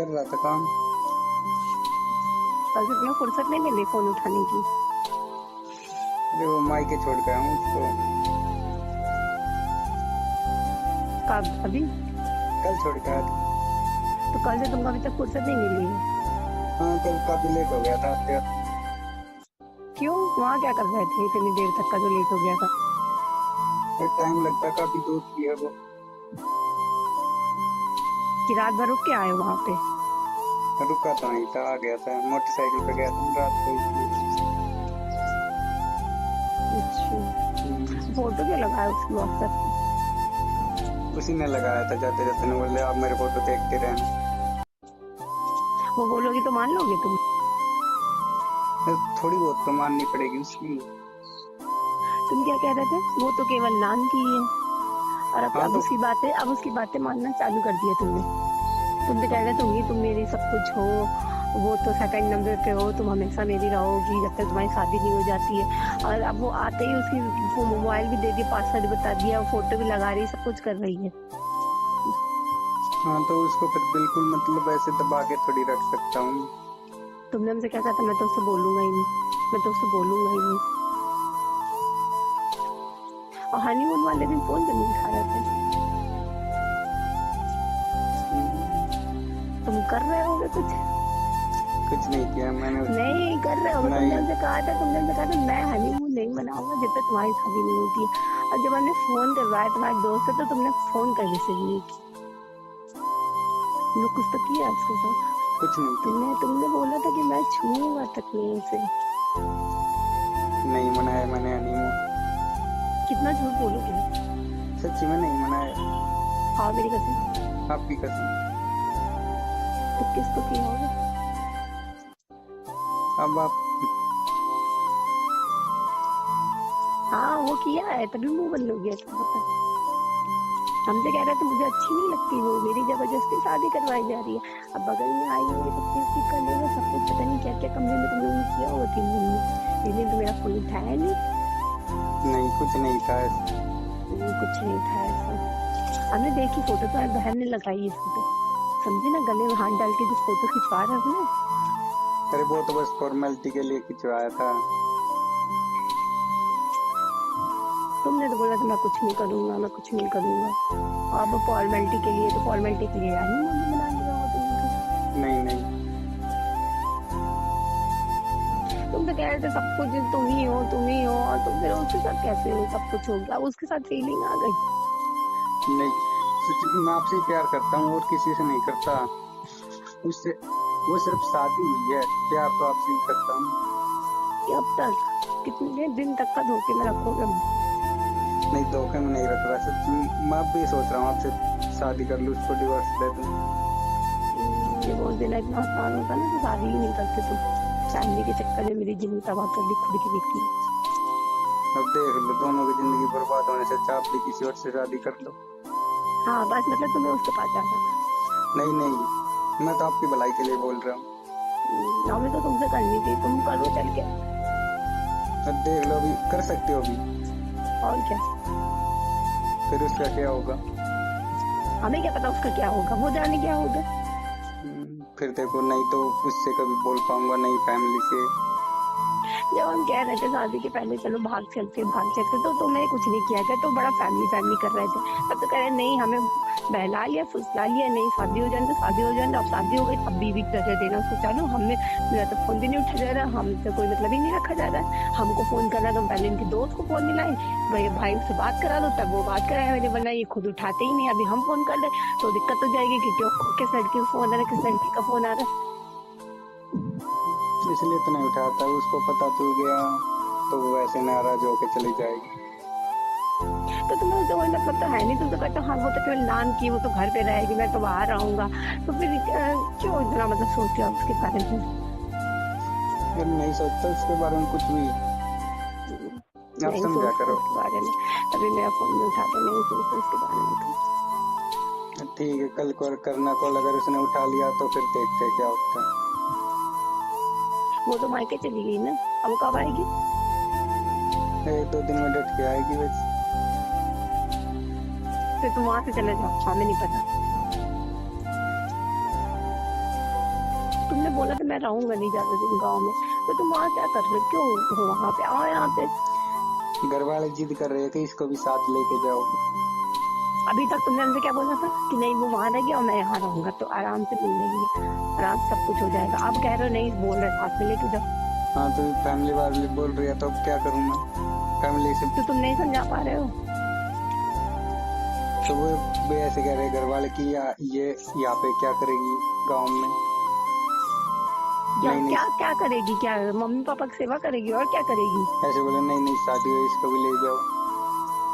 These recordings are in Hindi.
कर रहा था काम। कल से तुम्हें फुर्सत नहीं मिली फोन उठाने की? अरे वो मायके छोड़ गया हूँ उसको। कब? अभी? कल छोड़ के आया था। तो कल से तुमको अभी तक फुर्सत नहीं मिली है? हाँ कल काफी लेट हो गया था आते आते। क्यों? वहाँ क्या कर रहे थे इतनी देर तक का जो लेट हो गया था? टाइम लगता है, काफी दूर की है वो। कि रात भर रुक के आए हो वहाँ पे? रुका तो नहीं था, आ गया था, मोटरसाइकिल पे गया था रात को इसलिए। अच्छा, फोटो क्या लगाया उसकी व्हाट्सएप पे? उसी ने लगाया था, जाते जाते ने बोले आप मेरे फोटो देखते रहना। वो बोलोगी तो मान लोगे तुम? थोड़ी बहुत तो माननी पड़ेगी उसकी। तुम क्या कह रहे थे? वो तो केवल नाम की है। और हाँ अब तो उसकी बातें मानना चालू कर दिया तुमने। तुम तो कह रहे तुम मेरी सब कुछ हो, वो तो सेकंड नंबर पे हो, तुम हमेशा मेरी रहोगी जब तक तुम्हारी शादी नहीं हो जाती है। और अब वो आते ही उसकी मोबाइल भी दे दिया, पासवर्ड बता दिया, फोटो भी लगा रही, सब कुछ कर रही है। हाँ तो उसको फिर बिल्कुल मतलब ऐसे दबा के थोड़ी रख सकता हूँ। तुमने हमसे क्या कहा था? मैं तो उससे बोलूंगा ही नहीं, मैं तो उससे बोलूंगा ही नहीं। और हनीमून वाले दिन फोन भी नहीं उठा रहे थे। तुम कर रहे होगे कुछ नहीं किया मैंने। नहीं कर रहे होगे। तुमने हमसे कहा था मैं हनीमून नहीं मनाऊंगा जब तक तुम्हारी शादी नहीं होती है। और जब हमने फोन करवाया तुम्हारे दोस्त से तो तुमने फोन कर रिसीव नहीं किया। तुमने कुछ तो किया उसके साथ? कुछ नहीं किया। तुमने बोला था कि मैं छूऊंगा तक नहीं उसे। नहीं मनाया मैंने हनीमून। कितना झूठ बोलोगे? सच्ची में नहीं मनाया। हाँ मेरी कसम। आपकी कसम। तो किसको किया होगा? अब आप हाँ वो किया है, तभी मुंह बंद हो गया था। हमसे कह रहे थे मुझे अच्छी नहीं लगती वो, मेरी जबरदस्ती शादी करवाई जा रही है। अब बगल में आई है तो किसी कर लेगा सब कुछ। पता नहीं क्या क्या कमरे में तुम लोगों ने किया होगा 3 दिन में। लेकिन तो मेरा फोन उठाया नहीं। कुछ नहीं था ऐसा। कुछ नहीं था ऐसा। हमने देखी फोटो, तो बहन ने लगाई है फोटो, समझे ना, गले में हाथ डाल के जो फोटो खिंचवा रहे हो ना। अरे वो तो बस फॉर्मेलिटी के लिए खिंचवाया था। तुमने तो बोला था मैं कुछ नहीं करूंगा, मैं कुछ नहीं करूंगा। अब फॉर्मेलिटी के लिए, तो फॉर्मेलिटी के लिए हनीमून मना लिया होगा तुमने। नहीं नहीं। तुम तो कह रहे थे सब कुछ तुम ही हो, तुम ही हो, और तुम फिर उसके साथ कैसे हो? सब कुछ हो गया, उसके साथ फीलिंग आ गई। नहीं सच में मैं आपसे ही प्यार करता हूँ और किसी से नहीं करता। उससे वो सिर्फ शादी हुई है, प्यार तो आपसे ही करता हूँ। कि अब तक कितने दिन तक का धोखे में रखोगे? नहीं धोखे में नहीं रख रहा, सच में मैं अब भी सोच रहा हूँ आपसे शादी कर लूँ, उसको डिवोर्स दे दूँ। डिवोर्स देना इतना आसान होता ना तो शादी ही नहीं करते तुम। फैमिली के चक्कर में मेरी जिंदगी तबाह कर दी, खुद की बेटी। अब देख लो, दोनों की जिंदगी बर्बाद होने से अच्छा आप भी किसी और से शादी कर लो। हाँ बस मतलब तुम्हें उसके पास जाना था। नहीं नहीं, मैं तो आपकी भलाई के लिए बोल रहा हूँ। हमें तो तुमसे करनी थी, तुम करो चल के। अब देख लो, अभी कर सकते हो अभी। और क्या? फिर उसका क्या होगा? हमें क्या पता उसका क्या होगा, वो जाने क्या होगा। फिर देखो, नहीं तो उससे कभी बोल पाऊंगा, नहीं फैमिली से। जब हम कह रहे थे शादी के पहले चलो भाग चलते तो तुम्हें कुछ नहीं किया गया, तो बड़ा फैमिली कर रहे थे। तब तो कह रहे नहीं हमें बहला लिया फुसला लिया, नहीं शादी हो जाए तो शादी हो जाए। अब शादी हो गई, अब बीवी की तरह देना उसको चालू। हमें मेरा तो फोन भी नहीं उठा जा रहा, हमसे कोई मतलब ही नहीं रखा जा रहा है। हमको फोन करना तो पहले इनके दोस्त को फोन मिलाए, भाई भाई से बात करा दो, तब वो बात कराए मेरे, वरना ये खुद उठाते ही नहीं। अभी हम फोन कर ले तो दिक्कत हो जाएगी कि क्यों, किस लड़की का फोन आ रहा है, किस लड़की का फोन आ रहा है। इसलिए तो नहीं उठाता, उसको पता चल गया तो वो ऐसे नाराज होके चली जाएगी। तो तुम्हें उससे कोई मतलब तो है नहीं। तुम तो कहते हो हाँ वो तो केवल नाम की, वो तो घर पे रहेगी, मैं तो बाहर रहूंगा। तो फिर क्यों इतना मतलब सोचा उसके बारे में? फिर नहीं सोचता उसके बारे में कुछ भी। आप नहीं समझा सोचते करो। उसके बारे में, तभी मेरा फोन नहीं उठाते, नहीं सोचते उसके बारे में। ठीक है, कल को करना कॉल, अगर उसने उठा लिया तो फिर देखते हैं क्या होता है। वो तो मायके चली गई ना, अब कब आएगी? 1-2 दिन में डट के आएगी वैसे। फिर तुम वहां से चले जाओ, हमें नहीं पता। मैंने बोला था मैं रहूंगा नहीं ज्यादा दिन गांव में, तो तुम वहाँ क्या कर रहे हो, क्यों हो वहाँ पे, आओ यहाँ पे। घर वाले जिद कर रहे थे इसको भी साथ लेके जाओ। अभी तक तुमने हमसे क्या बोला था कि नहीं वो वहाँ रहेगी और मैं यहाँ रहूंगा, तो आराम से मिल लेंगे, आराम से सब कुछ हो जाएगा। अब कह रहे हो नहीं, बोल रहे साथ में लेके जाओ। हाँ तो फैमिली वाले बोल रही है तो अब क्या करूँ मैं फैमिली से। तो तुम नहीं समझा पा रहे हो। तो वो भी ऐसे कह रहे घर वाले की ये यहाँ पे क्या करेगी गांव में। क्या नहीं क्या नहीं क्या करेगी, क्या मम्मी पापा की सेवा करेगी और क्या करेगी। ऐसे बोले नहीं नहीं शादी हो इसको भी ले जाओ।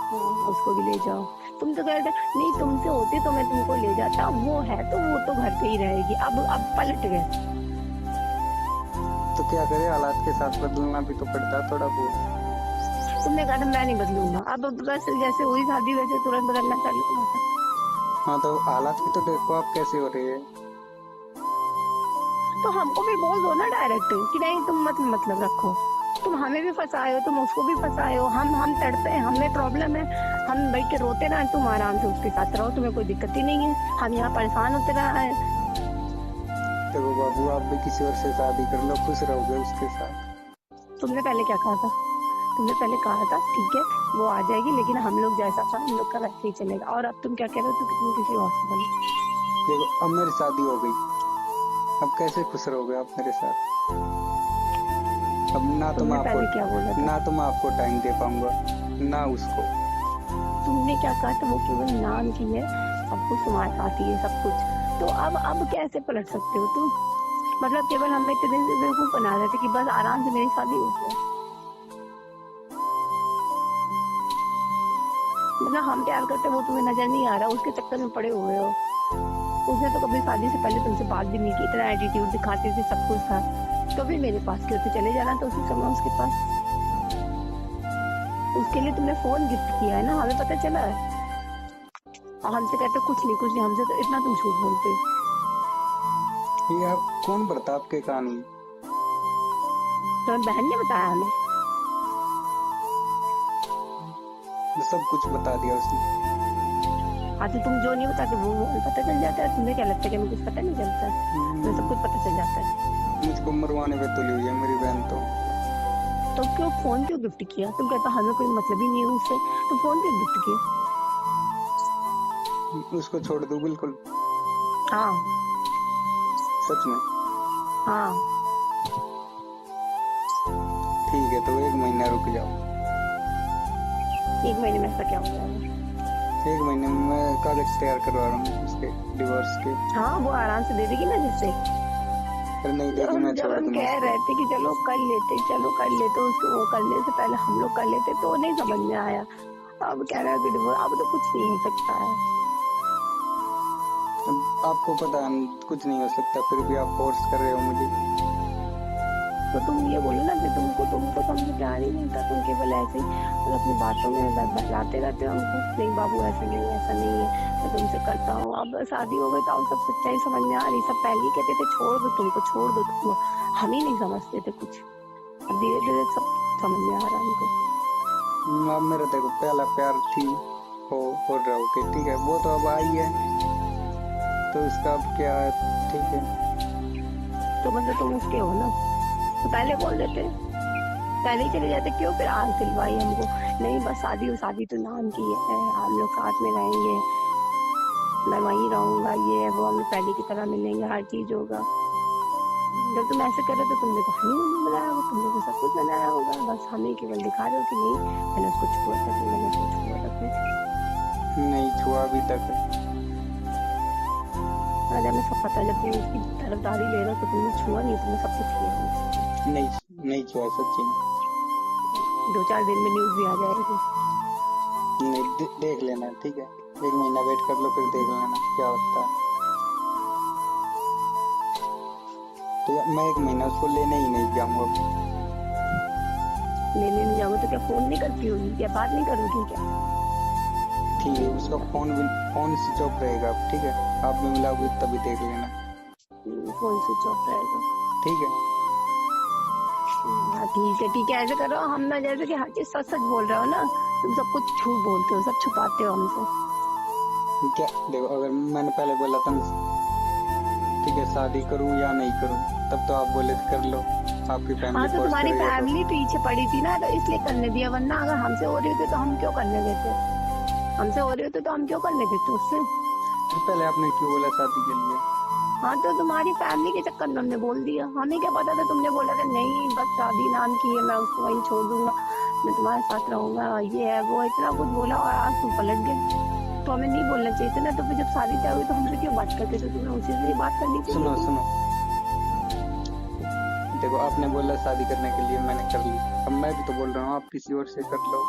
हाँ, उसको भी ले जाओ। तुम तो कहते नहीं, तुमसे होती तो मैं तुमको ले जाता, वो है तो वो तो घर पे ही रहेगी। अब पलट गए। तो क्या करे हालात के साथ बदलना भी तो पड़ता है थोड़ा बहुत। तुमने कहा था मैं नहीं बदलूंगा, अब बस जैसे हुई शादी वैसे तुरंत बदलना चालू करना। हाँ तो हालात भी तो देखो आप कैसे हो रहे हैं। तो हमको भी बोल दो ना डायरेक्ट कि नहीं तुम मत मतलब रखो, तुम हमें भी फंसाए हो, तुम उसको भी फंसाए हो। हम तड़पे हैं, हमें प्रॉब्लम है, हम बैठ के रोते रहे, तुम आराम से उसके साथ रहो, तुम्हें कोई दिक्कत ही नहीं है। हम यहाँ परेशान होते रहे हैं। देखो बाबू आप भी किसी और से शादी कर लो, खुश रहोगे उसके साथ। तुमने पहले क्या कहा था, तुमने पहले कहा था ठीक है वो आ जाएगी, लेकिन हम लोग जैसा था हम लोग का वैसे ही चलेगा। और अब तुम क्या कह रहे हो, तुम किसी और से बने। देखो अब मेरी शादी हो गई, अब कैसे खुश रहोगे आप मेरे साथ। अब ना तो तुमने मैं पहले आपको क्या बोला था, ना तो मैं आपको टाइम दे पाऊंगा ना उसको। तुमने क्या कहा था, वो केवल नाम की है, सब कुछ तुम्हारे साथ ही है सब कुछ। तो अब कैसे पलट सकते हो तुम। मतलब केवल हमें इतने दिन से बेवकूफ बना रहे थे कि बस आराम से मेरी शादी हो जाए। मतलब हम प्यार करते वो तुम्हें नजर नहीं आ रहा, उसके चक्कर में पड़े हुए हो। उसने तो कभी शादी से पहले तुमसे बात भी नहीं की, इतना एटीट्यूड दिखाती थी, सब कुछ था, तो भी मेरे पास क्यों थे, चले जाना तो उसी समय उसके पास। उसके लिए तुमने फोन गिफ्ट किया है ना, हमें पता चला है। और हमसे कहते कुछ नहीं, हमसे तो इतना तुम झूठ बोलते हो। ये आप कौन प्रताप के कहानी। तो बहन ने बताया हमें। सब कुछ बता दिया उसने। हाँ तो तुम जो नहीं बताते वो पता चल जाता है। तुम्हें क्या लगता है कि हमें कुछ पता नहीं चलता है, तुम्हें सब कुछ पता चल जाता है। मुझको मरवाने पे तुली हुई है मेरी बहन तो क्यों फोन क्यों गिफ्ट किया, तुम कहता हमें कोई मतलब ही नहीं है उससे, तो फोन क्यों गिफ्ट किया। उसको छोड़ दो बिल्कुल। हाँ सच में। हाँ ठीक है तो 1 महीना रुक जाओ। 1 महीने में ऐसा क्या हो जाएगा। 1 महीने में मैं कागज तैयार करवा रहा हूँ उसके डिवोर्स के। हाँ वो आराम से दे देगी ना, जिससे पर नहीं देगी मैं जब छोड़ हम दूंगा कह उसको। रहे थे कि चलो कर लेते, चलो कर लेते, उसको वो करने से पहले हम लोग कर लेते, तो नहीं समझ में आया। अब कह रहे हैं कि divorce, अब तो कुछ नहीं हो सकता है। अब आपको पता है कुछ नहीं हो सकता, फिर भी आप फोर्स कर रहे हो मुझे। तो तुम ये बोलो ना कि तुमको हमसे प्यार ही नहीं था, तुम केवल ऐसे ही मतलब अपनी बातों में बहलाते रहते हो हमको, नहीं बाबू ऐसा नहीं है, ऐसा नहीं है, मैं तुमसे करता हूँ। अब शादी हो गई तो अब सब सच्चाई समझ में आ रही। सब पहले ही कहते थे छोड़ दो तुमको, छोड़ दो तुमको, हम ही नहीं समझते थे कुछ। अब धीरे धीरे सब समझ में आ रहा है हमको। अब मेरा देखो पहला प्यार थी हो और रहोगे ठीक है, वो तो अब आई है तो उसका अब क्या है। ठीक है तो मतलब तुम उसके हो ना, तो पहले बोल देते, पहले ही चले जाते, क्यों फिर आग दिलवाई हमको। नहीं बस शादी हो, शादी तो नाम की है, हम लोग साथ में रहेंगे, मैं वहीं रहूंगा, ये है वो, हम लोग पहले की तरह मिलेंगे, हर चीज होगा। जब तुम ऐसे कर रहे तो तुमने तो हनीमून बनाया होगा, तुमने तो सब कुछ बनाया होगा, बस हमें केवल दिखा रहे हो कि नहीं मैंने उसको छुआ था, मैंने उसको छुआ था। नहीं छुआ अभी तक। अरे हमें सब पता है, जब तुम उसकी तरफदारी ले रहे हो तो तुमने छुआ नहीं, तुमने सब कुछ किया। नहीं छुआ सच्ची में। 2-4 दिन में न्यूज भी आ जाएगी। नहीं देख लेना ठीक है, 1 महीना वेट कर लो फिर देख लेना क्या होता है। तो मैं 1 महीना उसको लेने ही नहीं जाऊंगा। लेने नहीं जाओगे तो क्या फोन नहीं करती होगी, क्या बात नहीं करोगी क्या। ठीक है उसका फोन स्विच ऑफ रहेगा ठीक है, आप भी मिलाओगे तभी देख लेना। फोन स्विच ऑफ रहेगा। ठीक है हाँ ठीक है, ऐसे करो हम ना, जैसे कि हर चीज सच सच बोल रहे हो ना, तुम सब कुछ झूठ बोलते हो, सब छुपाते हो हमसे। क्या देखो अगर मैंने पहले बोला था ठीक है शादी करूं या नहीं करूं, तब तो आप बोले थे कर लो, आपकी हाँ फैमिली तो फोर्स तुम्हारी करेगा तो। फैमिली पीछे पड़ी थी ना, तो इसलिए करने दिया, वरना अगर हमसे हो रही होती तो हम क्यों करने देते? हमसे हो रही होती तो हम क्यों करने देते उससे? फिर पहले आपने क्यों बोला शादी के लिए? हाँ तो तुम्हारी फैमिली के चक्कर में हमने बोल दिया, हमें क्या पता था, तुमने बोला था नहीं बस शादी नाम की है, मैं उसको वहीं छोड़ दूंगा, मैं तुम्हारे साथ रहूंगा, ये है वो है, इतना कुछ बोला और आज तुम पलट गए। तो हमें नहीं बोलना चाहिए था ना, तो फिर जब शादी तय हुई तो हमसे क्यों बात करते थे? तुम्हें उसी से ही बात करनी चाहिए सुनो थी। सुनो, देखो आपने बोला शादी करने के लिए, मैंने कर ली, अब मैं भी तो बोल रहा हूँ आप किसी और से कर लो।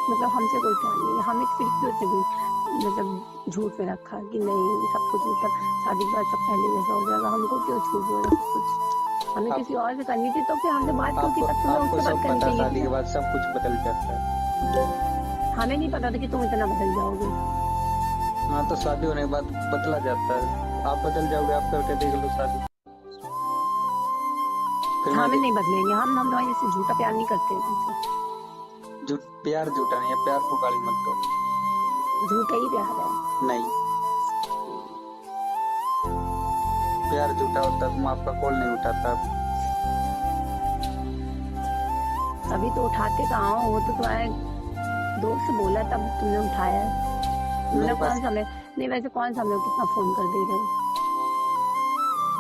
मतलब हमसे कोई प्यार नहीं है, हमें फिर क्यों इतने मतलब झूठ में रखा कि नहीं सब कुछ, मतलब शादी के बाद सब पहले जैसा हो जाएगा, हमको क्यों झूठ बोला सब कुछ? हमें आप किसी और से करनी थी तो फिर हमसे बात क्यों की? आपको तब तुम्हें आपको उससे बात सब करनी पता, चाहिए शादी थी के ना। बाद सब कुछ बदल जाता है। हमें नहीं पता था कि तुम इतना बदल जाओगे। हाँ तो शादी होने के बाद बदला जाता है, आप बदल जाओगे, आप करके देख लो शादी, फिर मैं हमें नहीं बदलेंगे, हम तुम्हारे जैसे झूठा प्यार नहीं करते हैं तुमसे। प्यार झूठा नहीं है, प्यार को गाली मत दो। झूठा ही प्यार है। नहीं, प्यार झूठा होता तुम आपका कॉल नहीं उठाता। अभी तो उठाते कहाँ हो, वो तो तुम्हारे दोस्त से बोला तब तुमने उठाया है। मेरे मतलब पास कौन सा मैं, नहीं वैसे कौन सा मैं कितना फोन कर दे रहे हो?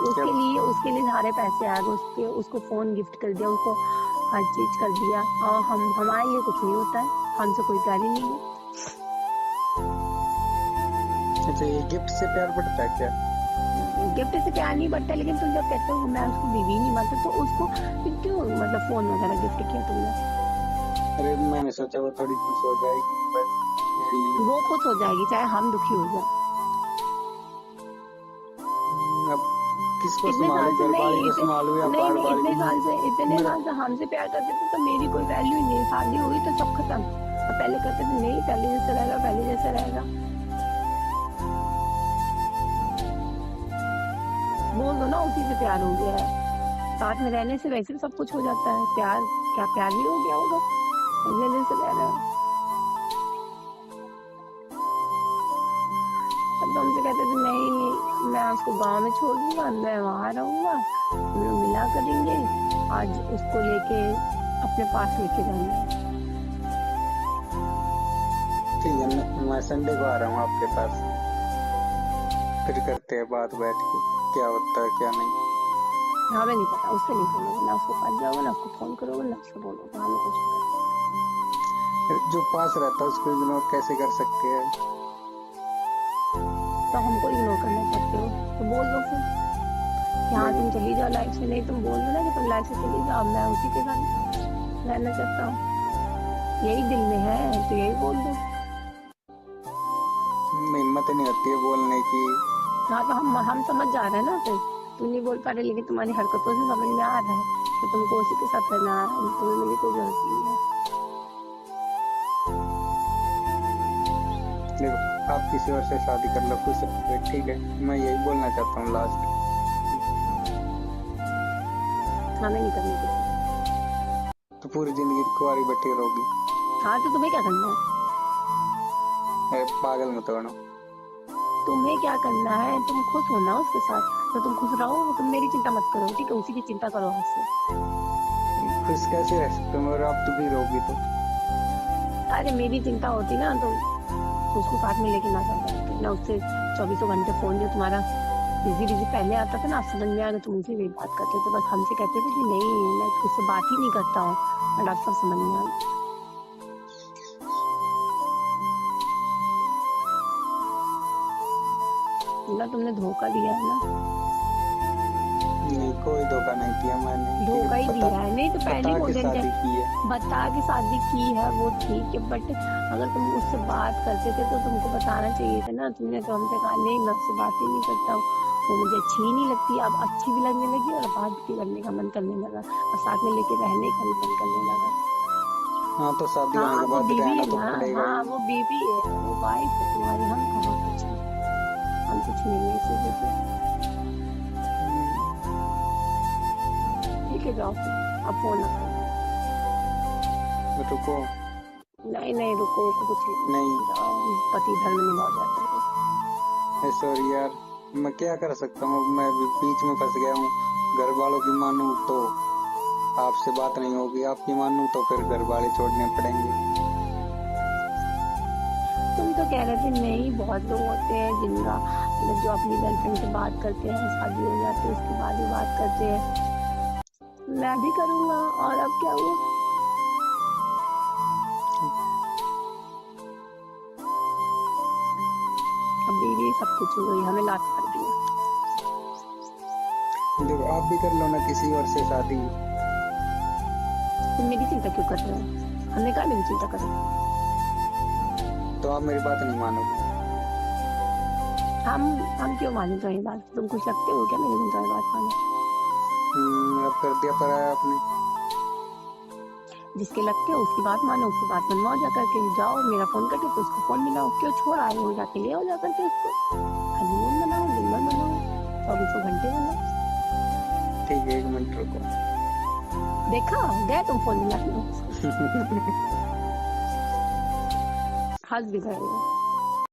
क्या उसके लिए सारे पैसे आ गए, उसको फोन गिफ्ट कर दिया, उसको हर चीज कर दिया, और हमारे लिए कुछ नहीं होता है, हमसे कोई प्यार ही नहीं है। अच्छा, ये गिफ्ट से प्यार बढ़ता है क्या? गिफ्ट से प्यार नहीं बढ़ता, लेकिन तुम जब कहते हो मैं उसको बीवी नहीं मानता, तो उसको क्यों मतलब फोन वगैरह गिफ्ट किया तुमने? अरे मैंने सोचा वो थोड़ी खुश हो जाएगी बस, इसलिए। वो खुश हो जाएगी चाहे हम दुखी हो जाए। अब किसको इतने संभालू, साल से घर नहीं वाली को संभालू या नहीं बाहर नहीं, वाली को? इतने मेरा साल से हमसे प्यार करते थे तो मेरी कोई वैल्यू ही नहीं, शादी हुई तो सब खत्म। और पहले कहते थे नहीं पहले जैसे रहेगा, पहले जैसे रहेगा। बोल दो ना उसी से प्यार हो गया है, साथ में रहने से वैसे भी सब कुछ हो जाता है, प्यार क्या प्यार नहीं हो गया होगा? पहले जैसे रह रहे हो। अब तो हमसे कहते थे नहीं मैं उसको गांव में छोड़ दूंगा, मैं वहां रहूंगा, हम लोग मिला करेंगे, आज उसको लेके अपने पास लेके जाऊंगा। ठीक है, मैं संडे को आ रहा हूँ आपके पास, फिर करते हैं बात बैठ के, क्या होता है क्या नहीं। हमें नहीं पता, उससे नहीं बोलोगे, ना उसको पास जाओगे, ना उसको फोन करोगे, ना उससे बोलोगे, हमें कुछ नहीं पता। जो पास रहता है उसको इग्नोर कैसे कर सकते हैं? तो हमको इग्नोर करना चाहते हो तो बोल दो फिर कि हाँ तुम चली जाओ लाइफ से, नहीं तुम बोल दो ना कि तुम लाइफ से चली जाओ, मैं उसी के साथ रहना चाहता हूँ, यही दिल में है तो यही बोल दो। हिम्मत नहीं होती है बोलने की। हाँ तो हम समझ जा रहे हैं ना, फिर तुम नहीं बोल पा रहे, लेकिन तुम्हारी हरकतों से समझ में आ रहा है कि तुमको उसी के साथ रहना है, तुम्हें मेरी कोई जरूरत नहीं है। देखो आप किसी और से शादी कर लो, खुश रहोगे, ठीक है, मैं यही बोलना चाहता हूँ लास्ट। हमें नहीं करनी किसी। तो पूरी जिंदगी कुंवारी बैठी रहोगी? हाँ तो तुम्हें क्या करना है? अरे पागल मत बनो। तुम्हें क्या करना है? तुम खुश हो ना उसके साथ, तो तुम खुश रहो, तुम मेरी चिंता मत करो, ठीक है? उसी की चिंता करो आज से। खुश कैसे रह सकते हो और आप दुखी रहोगी तो? अरे मेरी चिंता होती ना तो उसको साथ में लेके ना जाता ना, उससे 24 घंटे फोन जो तुम्हारा बिजी पहले आता था ना, आप समझ में आ गया, तुम उनसे भी बात करते थे, बस हमसे कहते थे कि नहीं मैं उससे बात ही नहीं करता हूँ, बट अब सब समझ में आ गया। ना तुमने धोखा दिया है ना? नहीं, कोई धोखा नहीं दिया मैंने। धोखा ही दिया है। नहीं तो पहले बता बोल के देना, शादी की है। बता के शादी की है वो ठीक है, बट अगर तुम उससे बात करते थे तो तुमको बताना चाहिए था ना। तुमने तो हमसे कहा नहीं मैं उससे बात ही नहीं करता हूँ, वो मुझे अच्छी ही नहीं लगती। अब अच्छी भी लगने लगी और बात भी करने का मन करने लगा और साथ में लेके रहने का भी मन करने लगा। हाँ तो शादी होने हाँ के वो बाद बीवी रहना है तो ना, पड़ेगा हाँ ही। वो बीवी है, वो वाइफ है तुम्हारी, हम कहाँ कुछ है, हम कुछ नहीं है इसी वजह। ठीक है जाओ फिर, अब फोन ना करो। रुको। नहीं रुको, कुछ नहीं, नहीं। जाओ, पति धर्म निभा जाते हैं। सॉरी यार। मैं क्या कर सकता हूँ, मैं भी बीच में फंस गया हूँ। घर वालों की मानूं तो आपसे बात नहीं होगी, आपकी मानूं तो फिर घर वाले छोड़ने पड़ेंगे। तुम तो कह रहे थे नहीं, बहुत लोग होते हैं जिनका मतलब जो अपनी गर्लफ्रेंड से बात करते हैं, शादी हो जाती है उसके बाद भी बात करते हैं। मैं भी करूंगा, और अब क्या हुआ? अब बीवी सब कुछ हो गई, हमें लात मार दिया। देखो आप भी कर लो ना किसी और से शादी। तुम मेरी चिंता क्यों कर रहे हो? हमने कहा मेरी चिंता करो। तो आप मेरी बात नहीं मानोगे। हम क्यों माने तुम्हारी बात? तुम कुछ लगते हो क्या मेरे, तुम तुम्हारी बात माने? अब कर दिया पराया आपने। जिसके लगते हो उसकी बात मानो, उसकी बात मनवाओ, जा करके जाओ, मेरा फोन करके तो उसको फोन मिलाओ। क्यों छोड़ आए हो? जाके ले आओ जा करके उसको। हनीमून मनाओ, दिन भर मनाओ, 24 घंटे मनाओ। ठीक है, 1 मिनट रुको। देखा, गए तुम फोन मिला के। हंस भी गए हो।